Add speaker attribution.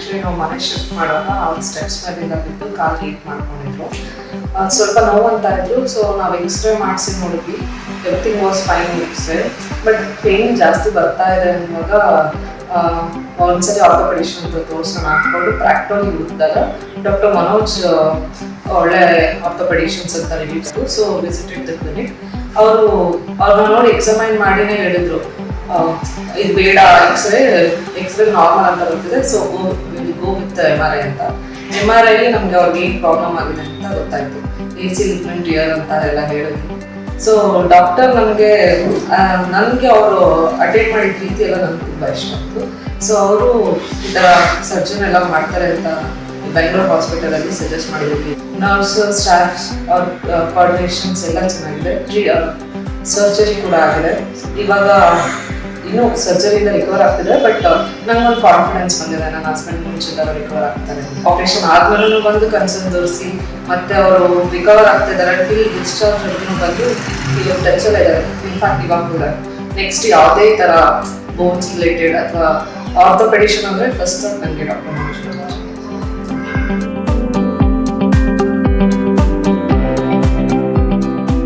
Speaker 1: Actually ನಾವು ಮನೆ shift ಮಾಡುವಾಗ ಅವ್ರ ಸ್ಟೆಪ್ಸ್ ಮೇಲಿಂದ ಬಿದ್ದು ಕಾಲು ಹೀಟ್ ಮಾಡ್ಕೊಂಡಿದ್ರು. ಸ್ವಲ್ಪ ನೋವು ಅಂತ ಇದ್ರು. ಸೊ ನಾವು ಎಕ್ಸ್ರೇ ಮಾಡಿಸಿ ನೋಡಿದ್ವಿ, everything was fine X-ray. But pain ಜಾಸ್ತಿ ಬರ್ತಾ ಇದೆ ಅನ್ನುವಾಗ ಒಂದ್ಸರಿ ಆರ್ಥೋಪೆಡಿಷನ್ ಅಂತ ತೋರಿಸೋಣ ಹಾಕ್ಕೊಂಡು ಪ್ರಾಕ್ಟೋಲಿ ಹುಡುಕಿದಾಗ ಡಾಕ್ಟರ್ ಮನೋಜ್ ಒಳ್ಳೆ ಆರ್ಥೋಪೆಡಿಷನ್ಸ್ ಅಂತ ಹೇಳಿದ್ರು. So visited the clinic. ಅವ್ರನ್ನ ನೋಡಿ ಎಕ್ಸಾಮೈನ್ ಮಾಡಿನೇ ಹೇಳಿದ್ರು, ಇದು ಬೇಡ, ಎಕ್ಸ್ರೇ ನಾರ್ಮಲ್ ಅಂತ ಬರ್ತಿದೆ, ಸೊ ಗೋ ವಿತ್ MRI ಅಂತ. MRI ನಮ್ಗೆ ಅವ್ರಿಗೆ ಏನು ಪ್ರಾಬ್ಲಮ್ ಆಗಿದೆ ಅಂತ ಗೊತ್ತಾಯ್ತು. AC ಲಿಗ್ಮೆಂಟ್ ಟಿಯರ್ ಅಂತ ಎಲ್ಲ ಹೇಳಿದ್ರು. ಸೊ ಡಾಕ್ಟರ್ ನನಗೆ ಅವರು ಅಟೆಂಡ್ ಮಾಡಿದ ರೀತಿ ಎಲ್ಲ ನನಗೆ ತುಂಬ ಇಷ್ಟ ಆಯಿತು. ಸೊ ಅವರು ಈ ಥರ ಸರ್ಜನ್ ಎಲ್ಲ ಮಾಡ್ತಾರೆ ಅಂತ ಬೆಂಗಳೂರು ಹಾಸ್ಪಿಟಲಲ್ಲಿ ಸಜೆಸ್ಟ್ ಮಾಡಿದ್ವಿ. ನರ್ಸ್ ಸ್ಟಾಫ್ಸ್ ಅವ್ರ ಕೋಆರ್ಡಿನೇಷನ್ಸ್ ಎಲ್ಲ ಚೆನ್ನಾಗಿದೆ. ಸರ್ಜರಿ ಕೂಡ ಆಗಿದೆ. ಇವಾಗ ಇನ್ನೂ ಸರ್ಜರಿಯಿಂದ ರಿಕವರ್ ಆಗ್ತಿದೆ. ಬಟ್ ನಂಗೊಂದು ಕಾನ್ಫಿಡೆನ್ಸ್ ಬಂದಿದೆ, ನನ್ನ ಹಸ್ಬೆಂಡ್ ಮುಂಚಿತವರು ರಿಕವರ್ ಆಗ್ತಾರೆ. ಆಪರೇಷನ್ ಆದ್ಮೇಲೂ ಬಂದು ಕನ್ಸರ್ನ್ ತೋರಿಸಿ ಮತ್ತೆ ಅವರು ರಿಕವರ್ ಆಗ್ತಿದ್ದಾರೆ. ಟಿಲ್ ಡಿಸ್ಚಾರ್ಜ್ ಬಂದು ಈಗ ಟಚಲ್ಲೇ ಇದ್ದಾರೆ. ಇನ್ಫ್ಯಾಕ್ಟ್ ಇವಾಗ ಕೂಡ ನೆಕ್ಸ್ಟ್ ಯಾವುದೇ ಥರ ಬೋನ್ಸ್ ರಿಲೇಟೆಡ್ ಅಥವಾ ಆರ್ಥೋಪೆಡಿಷನ್ ಅಂದರೆ ಫಸ್ಟ್ ನನಗೆ ಡಾಕ್ಟರ್ ಮನೋಜ್